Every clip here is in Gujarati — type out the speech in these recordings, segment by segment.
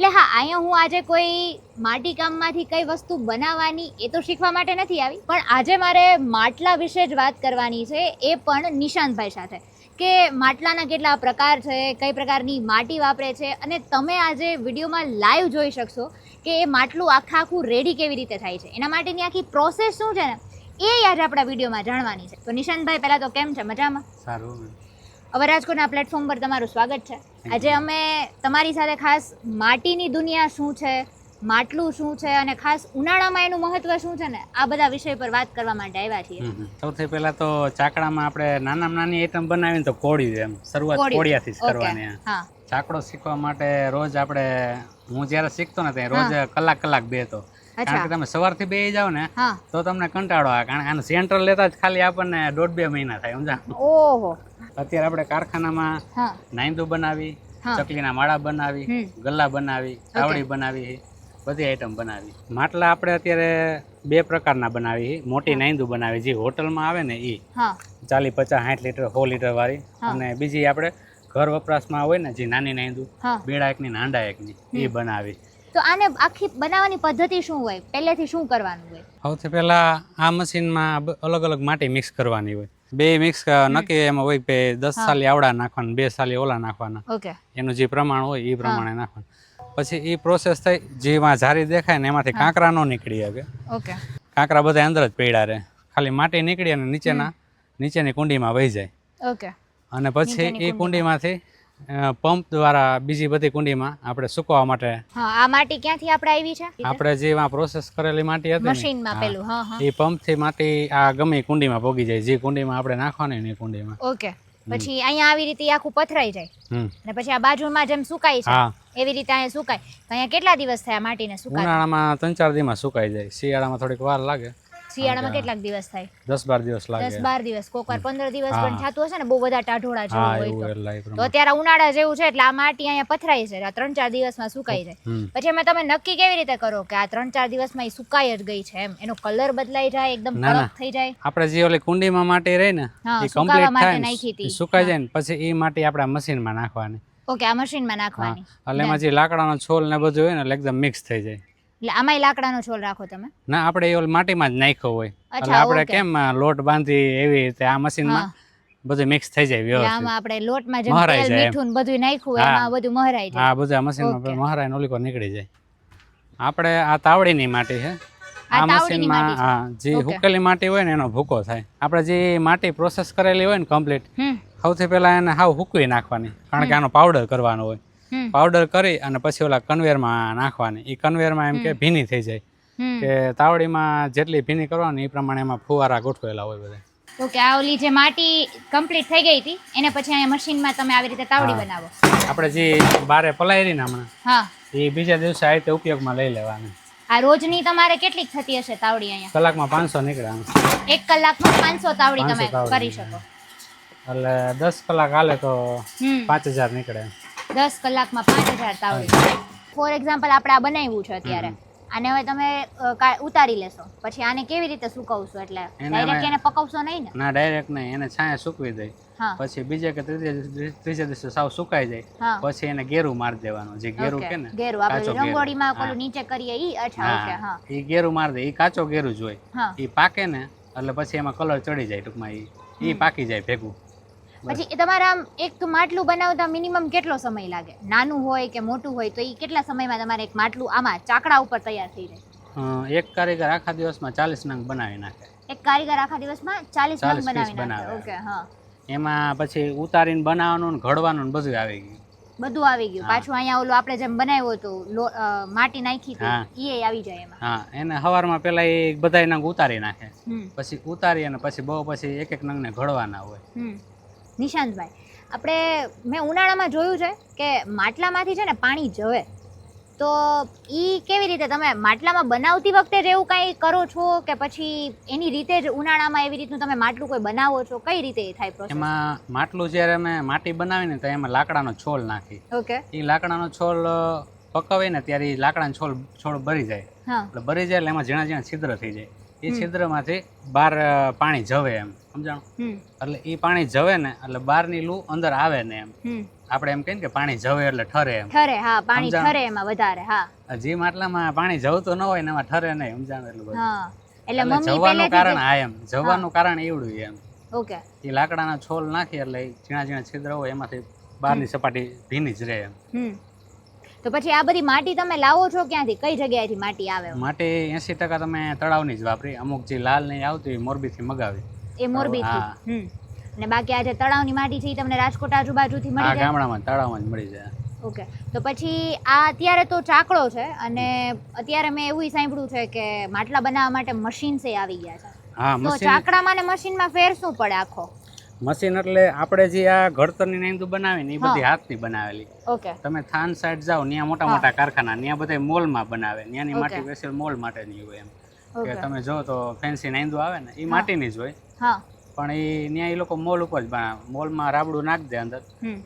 એટલે હા, અહીંયા હું આજે કોઈ માટી કામમાંથી કઈ વસ્તુ બનાવવાની એ તો શીખવા માટે નથી આવી, પણ આજે મારે માટલા વિશે જ વાત કરવાની છે, એ પણ નિશાંતભાઈ સાથે, કે માટલાના કેટલા પ્રકાર છે, કઈ પ્રકારની માટી વાપરે છે, અને તમે આજે વિડીયોમાં લાઈવ જોઈ શકશો કે એ માટલું આખું રેડી કેવી રીતે થાય છે, એના માટેની આખી પ્રોસેસ શું છે ને એ આજે આપણા વિડીયોમાં જાણવાની છે. તો નિશાંતભાઈ, પહેલા તો કેમ છે? મજામાં? સારું. હવે રાજકોટના પ્લેટફોર્મ પર તમારું સ્વાગત છે. આજે અમે તમારી સાથે ખાસ માટીની દુનિયા શું છે, માટલું શું છે, અને ખાસ ઉનાળામાં એનું મહત્વ શું છે ને આ બધા વિષય પર વાત કરવા માટે આવ્યા છીએ. સૌથી પહેલા તો ચાકડામાં આપણે નાનામાં નાની આઈટમ બનાવીને તો કોળિયું, એમ શરૂઆત કોળિયાથી જ કરવાની. હા, ચાકડો શીખવા માટે રોજ આપણે, હું જ્યારે શીખતો ને ત્યાં રોજ કલાક બેતો, કારણ કે તમે સવારથી બેસી જાવ ને તો તમને કંટાળો આવે, કારણ કે આનું સેન્ટર લેતા જ ખાલી આપણને 1.5-2 મહિના થાય, સમજા? ઓહો. અત્યારે આપણે કારખાનામાં નાઈંદુ બનાવી, ચકલીના માળા બનાવી, ગલ્લા બનાવી, તાવડી બનાવી, બધી આઈટમ બનાવી. માટલા આપણે અત્યારે 2 પ્રકારના બનાવી. મોટી નાઈંદુ બનાવી, જે હોટલમાં આવે ને એ 40, 50, 60 લીટર, 100 લીટર વાળી, અને બીજી આપણે ઘર વપરાશમાં હોય ને જે નાની નાઈંદુ, બેડા એકની, નાંડા એકની, એ બનાવી. તો આને આખી બનાવવાની પદ્ધતિ શું હોય? પહેલેથી શું કરવાનું હોય? સૌથી પહેલા આ મશીનમાં અલગ અલગ માટી મિક્સ કરવાની હોય. 2 મિક્સ નક્કી એમાં હોય કે 10 સાલી આવડા નાખવાના, 2 સાલી ઓલા નાખવાના. ઓકે. એનું જે પ્રમાણ હોય એ પ્રમાણે નાખવાનું. પછી એ પ્રોસેસ થઈ, જેમાં ઝારી દેખાય ને એમાંથી કાંકરા નો નીકળી શકે. ઓકે. કાંકરા બધા અંદર જ પડ્યા રહે, ખાલી માટી નીકળી અને નીચેની કુંડીમાં વહી જાય. ઓકે. અને પછી એ કુંડીમાંથી પંપ દ્વારા બીજી બધી કુંડીમાં આપણે સુકવવા માટે. આ માટી ક્યાંથી આપણે આવી છે? આપણે જે પ્રોસેસ કરેલી માટી હતી મશીનમાં પેલું, એ પંપથી માટી આ ગમે કુંડીમાં પોગી જાય, જે કુંડીમાં આપણે નાખવાની ને એ કુંડીમાં. ઓકે. પછી અહીંયા આવી રીતે આખું પથરાઈ જાય, અને પછી આ બાજુમાં જેમ સુકાય છે એવી રીતે અહીંયા સુકાય. તો અહીંયા કેટલા દિવસ થયા માટીને સુકાય? ઉનાળામાં 3-4 દિવસમાં સુકાઈ જાય, શિયાળામાં થોડીક વાર લાગે. શિયાળામાં કેટલાક દિવસ થાય? 10-12 દિવસ લાગે. 10-12 દિવસ, કોક વાર 15 દિવસ પણ થતું હશે ને, બહુ બધા ટાઢોળા જેવું હોય તો અત્યારે ઉનાળા જેવું છે એટલે આ માટી અહીંયા પથરાય છે, આ 3-4 દિવસમાં સુકાઈ જાય. પછી એમાં તમે નક્કી કેવી રીતે કરો કે આ 3-4 દિવસમાં એ સુકાઈ જ ગઈ છે, એમ એનો કલર બદલાઈ જાય, એકદમ કડક થઈ જાય? આપણે જે ઓલી કુંડીમાં માટી રહી ને એ કમ્પ્લીટ થાય ને, સુકાઈ જાય ને પછી એ માટી આપણે મશીનમાં નાખવાની. ઓકે. આ મશીનમાં નાખવાની એટલે એમાં જે લાકડાનો છોલ ને બધું હોય ને એટલે એકદમ મિક્સ થઈ જાય. એટલે આમાં લાકડાનો છોલ રાખો તમે? ના, આપણે એ માટીમાં જ નાખ્યો હોય એટલે આપણે કેમ લોટ બાંધી એવી રીતે આ મશીનમાં બધું મિક્સ થઈ જાય વ્યવસ્થિત. આમાં આપણે લોટમાં જેમ તેલ, મીઠું બધું નાખ્યું એમાં બધું મહરાઈ જાય. હા, બધું આ મશીનમાં મહરાઈને ઓલી પર નીકળી જાય. આપણે આ તાવડીની માટી છે. આ મશીનમાં જે હુકેલી માટી હોય ને એનો ભૂકો થાય. આપણે જે માટી પ્રોસેસ કરેલી હોય ને કમ્પ્લીટ, સૌથી પહેલા એને હાવ હુકવી નાખવાની, કારણ કે આનો પાવડર કરવાનો હોય. પાવડર કરી અને પછી ઓલા કન્વેરમાં નાખવાની. એ કન્વેરમાં એમ કે ભીની થઈ જાય, કે તાવડીમાં જેટલી ભીની કરવાની એ પ્રમાણે એમાં ફુવારા ગોઠવેલા હોય બધા. ઓકે. આ ઓલી જે માટી કમ્પ્લીટ થઈ ગઈ હતી એને પછી અહીંયા મશીનમાં તમે આવી રીતે તાવડી બનાવો. આપણે જે બારે પલાળી રહી ને હમણાં, એ બીજા દિવસે આ રીતે ઉપયોગમાં લઈ લેવાની. આ રોજની તમારે કેટલીક થતી હશે તાવડી અહીંયા? કલાકમાં 500 નીકળે. 1 કલાકમાં 500 તાવડી તમે કરી શકો. એટલે 10 કલાક હાલે તો 5000 નીકળે. 10 કલાકમાં 5000 તાવડી. ફોર એક્ઝામ્પલ આપણે આ બનાવ્યું છે અત્યારે, આને હવે તમે ઉતારી લેશો, પછી આને કેવી રીતે સુકવશો? એટલે ડાયરેક્ટ એને પકવશો નહીં ને? ના, ડાયરેક્ટ નહીં, એને છાંયે સૂકવી દઈ. પછી બીજે કે ત્રીજે દિવસે સાવ સુકાઈ જાય પછી એને ગેરું મારી દેવાનું. જે ગેરું કે ને, ગેરું આપણે રંગોળીમાં કોલું નીચે કરીએ ઈ. અચ્છા, ઓકે. હા, ઈ ગેરું મારી દે. ઈ કાચો ગેરું જ હોય, ઈ પાકે ને એટલે પછી એમાં કલર ચડી જાય, ટૂંકમાં ઈ પાકી જાય ભેગું. પછી તમારે આમ એક માટલું બનાવતા મિનિમમ કેટલો સમય લાગે? નાનું હોય કે મોટું હોય તો એ કેટલા સમયમાં તમારે એક માટલું આમાં ચાકડા ઉપર તૈયાર થઈ જાય? એક કારીગર આખા દિવસમાં 40 નંગ બનાવી નાખે. એક કારીગર આખા દિવસમાં 40 નંગ બનાવી નાખે. ઓકે. હા. એમાં પછી ઉતારીને બનાવવાનું ને ઘડવાનું ને બધું આવી ગયું. બધું આવી ગયું. પાછું અહીંયા ઓલું આપણે જેમ બનાવ્યું હતું માટી નાખી હતી એ આવી જાય એમાં. હા, એને સવારમાં પેલા એ બધા નંગ ઉતારી નાખે, પછી ઉતારી અને પછી બહુ પછી એક નંગ ને ઘડવાના હોય. નિશાંતભાઈ, મેં ઉનાળામાં જોયું છે કે માટલામાંથી છે ને પાણી જવે, તો ઈ કેવી રીતે તમે માટલામાં બનાવતી વખતે જ એવું કાંઈ કરો છો કે પછી એની રીતે જ ઉનાળામાં એવી રીતનું તમે માટલું કોઈ બનાવો છો? કઈ રીતે થાય પ્રોસેસ? એમાં માટલું જ્યારે અમે માટી બનાવીને તો એમાં લાકડાનો છોલ નાખી. ઓકે. એ લાકડાનો છોલ પકવે ને ત્યારે એ લાકડાનો છોલ બરી જાય. એટલે બરી જાય એટલે એમાં ઝીણા ઝીણા છિદ્ર થઈ જાય. એ છિદ્રમાંથી બહાર પાણી જવે, એમ સમજાણું? એટલે એ પાણી જવે ને એટલે બહારની લૂ અંદર આવે ને, એમ આપણે એમ કહીએ ને કે પાણી જવે એટલે ઠરે એમ ઠરે, હા, પાણી સમજાણું? ઠરે એમાં વધારે, હા. જે માટલામાં પાણી જવતું ન હોય ને એમાં ઠરે નહીં, સમજાણું એટલું બધું. હા, એટલે એટલે મમ્મી જવાનું પહેલેથી કારણ જ, આ એમ જવાનું કારણ એવડું એમ ઓકે, એ લાકડાના છોલ નાખી એટલે ઝીણા ઝીણા છિદ્ર હોય એમાંથી બહારની સપાટી ભીની જ રહે એમ. તો પછી આ બધી માટી તમે લાવો છો ક્યાંથી, કઈ જગ્યાએથી માટી આવે? માટી 80% તમે તળાવની જ વાપરી, અમુક જે લાલ નહીં આવતી મોરબીથી મગાવી. એ મોરબીથી. અને બાકી આ જે તળાવની માટી છે એ તમને રાજકોટ આજુબાજુથી આ મળી જાય? ગામડામાં તળાવમાં જ મળી જાય. ઓકે, તો પછી આ અત્યારે તો ચાકડો છે અને અત્યારે મેં એવું સાંભળ્યું છે કે માટલા બનાવવા માટે મશીન્સ એ આવી ગયા છે. હા, તો મશીન ચાકડામાં ને મશીનમાં ફેર શું પડે આખો? મશીન એટલે આપણે જે આ ઘડતરની નાઈંદુ બનાવી ને એ બધી હાથથી બનાવેલી. ઓકે, તમે થાન સાઈડ જાઓ ત્યાં મોટા મોટા કારખાના ત્યાં બધા મોલમાં બનાવે, ત્યાંની માટી સ્પેશિયલ મોલ માટેની હોય એમ કે તમે જો તો ફેન્સી નાઈંદુ આવે ને એ માટીની જ હોય. હા, પણ એ ત્યાં એ લોકો મોલ ઉપર જ બનાવે, મોલમાં રાબડું નાખ દે અંદર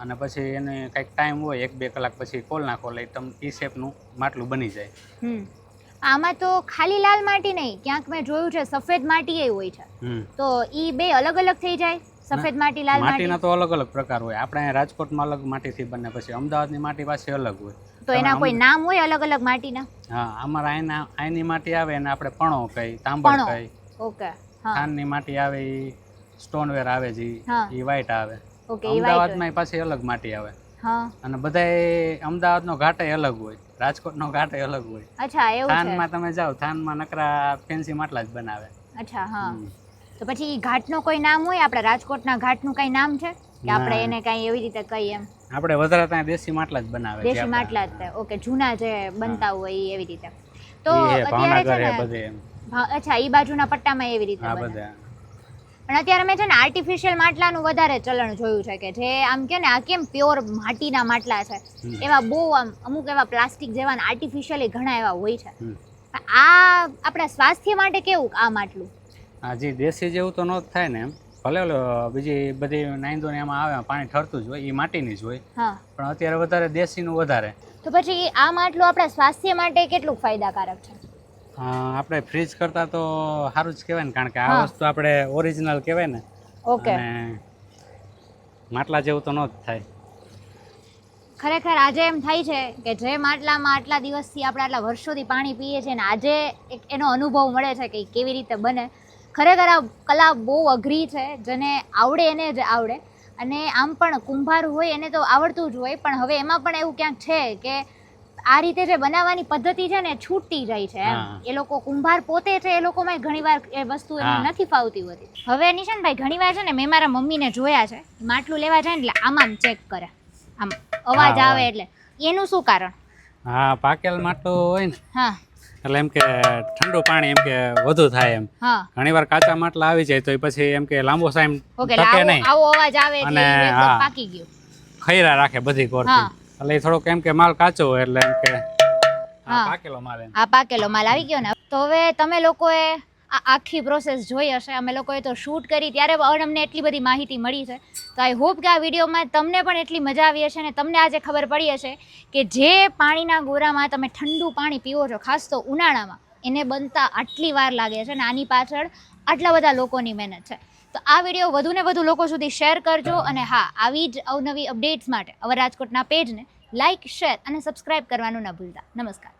અને પછી એને કંઈક ટાઈમ હોય 1-2 કલાક પછી કોલ નાખો એટલે તમે એ શેપનું માટલું બની જાય. આમાં તો ખાલી લાલ માટી નહીં, ક્યાંક મેં જોયું છે સફેદ માટી એ હોય છે, તો ઈ બે અલગ અલગ થઈ જાય? સફેદ માટી, લાલ માટી? માટીના તો અલગ અલગ પ્રકાર હોય. આપણે અહીંયા રાજકોટમાં અલગ માટીથી બને, પછી અમદાવાદની માટી પાછી અલગ હોય. તો એના કોઈ નામ હોય અલગ અલગ માટીના? હા, અમારા અહીંની માટી આવે એને આપણે પણો કહી, તાંબડ કહી. ઓકે, થાનની માટી આવે એ સ્ટોનવેર આવે જે એ વ્હાઈટ આવે. ઓકે, અમદાવાદમાં પાછી અલગ માટી આવે. હા, અને બધાય અમદાવાદનો ઘાટ અલગ હોય, રાજકોટનો ઘાટ અલગ હોય. અચ્છા, એવું છે? થાનમાં તમે જાઓ, થાનમાં નકરા ફેન્સી માટલા જ બનાવે. અચ્છા, હા. તો પછી ઈ ઘાટનો કોઈ નામ હોય? આપણે રાજકોટના ઘાટનું કઈ નામ છે કે આપણે એને કઈ એવી રીતે કહીએ એમ? આપણે વધારે ત્યાં દેશી માટલા જ બનાવે. દેશી માટલા જ? ઓકે, જૂના જે બનતા હોય ઈ એવી રીતે. તો અત્યારે છે ને બધે એમ. અચ્છા, ઈ બાજુના પટ્ટામાં એવી રીતે બને. પણ અત્યારે મેં છે ને આર્ટિફિશિયલ માટલાનું વધારે ચલણ જોયું છે કે જે આમ કે ને આ કેમ પ્યોર માટીના માટલા છે એવા બહુ આમ અમુક એવા પ્લાસ્ટિક જેવા આર્ટિફિશિયલી ઘણા એવા હોય છે. આ આપણા સ્વાસ્થ્ય માટે કેવું આ માટલું? હા, જે દેશી જેવું તો ન જ થાય ને એમ. ભલે બીજી બધી નાઈંદો ને એમાં આવે પાણી ઠરતું જ હોય, એ માટીની જ હોય. પણ અત્યારે વધારે દેશીનું વધારે. તો પછી આ માટલું આપણા સ્વાસ્થ્ય માટે કેટલું ફાયદાકારક છે? આપણે ફ્રીજ કરતાં તો સારું જ કહેવાય ને, કારણ કે આ વસ્તુ આપણે ઓરિજિનલ કહેવાય ને. ઓકે, અને માટલા જેવું તો ન જ થાય. ખરેખર આજે એમ થાય છે કે જે માટલામાં આટલા દિવસથી આપણે આટલા વર્ષોથી પાણી પીએ છીએ ને આજે એક એનો અનુભવ મળે છે કે કેવી રીતે બને. ખરેખર આ કલા બહુ અઘરી છે, જેને આવડે એને જ આવડે. અને આમ પણ કુંભાર હોય એને તો આવડતું જ હોય, પણ હવે એમાં પણ એવું ક્યાંક છે કે આ રીતે જે બનાવવાની પદ્ધતિ છે ને છૂટતી જાય છે એમ. એ લોકો કુંભાર પોતે છે એ લોકોમાં ઘણીવાર એ વસ્તુ એમને નથી ફાવતી હોતી. હવે નિશાનભાઈ ઘણીવાર છે ને મેં મારા મમ્મીને જોયા છે માટલું લેવા જાય ને એટલે આમ ચેક કરે, આમ અવાજ આવે એટલે એનું શું કારણ? હા, પાકેલ માટલું હોય ને હા, એટલે એમ કે ઠંડુ પાણી એમ કે વધુ થાય એમ. ઘણીવાર કાચા માટલા આવી જાય તો એ પછી એમ કે લાંબો ટાઈમ ટકે નહીં, આવો અવાજ આવે એટલે એકદમ પાકી ગયું, ખૈરા રાખે બધી કોરથી. એટલે થોડોક એમ કે માલ કાચો હોય એટલે એમ કે પાકેલો માલ એમ. આ પાકેલો માલ આવી ગયો ને. તો હવે તમે લોકોએ આ આખી પ્રોસેસ જોઈ હશે, અમે લોકોએ તો શૂટ કરી ત્યારે અમને એટલી બધી માહિતી મળી છે. તો આઈ હોપ કે આ વિડીયોમાં તમને પણ એટલી મજા આવી હશે અને તમને આજે ખબર પડી હશે કે જે પાણીના ગોરામાં તમે ઠંડુ પાણી પીવો છો, ખાસ તો ઉનાળામાં, એને બનતા આટલી વાર લાગે છે અને આની પાછળ આટલા બધા લોકોની મહેનત છે. તો આ વિડીયો વધુને વધુ લોકો સુધી શેર કરજો અને હા, આવી જ અવનવી અપડેટ્સ માટે અવર રાજકોટના પેજને લાઇક, શેર અને સબસ્ક્રાઇબ કરવાનું ન ભૂલતા. નમસ્કાર.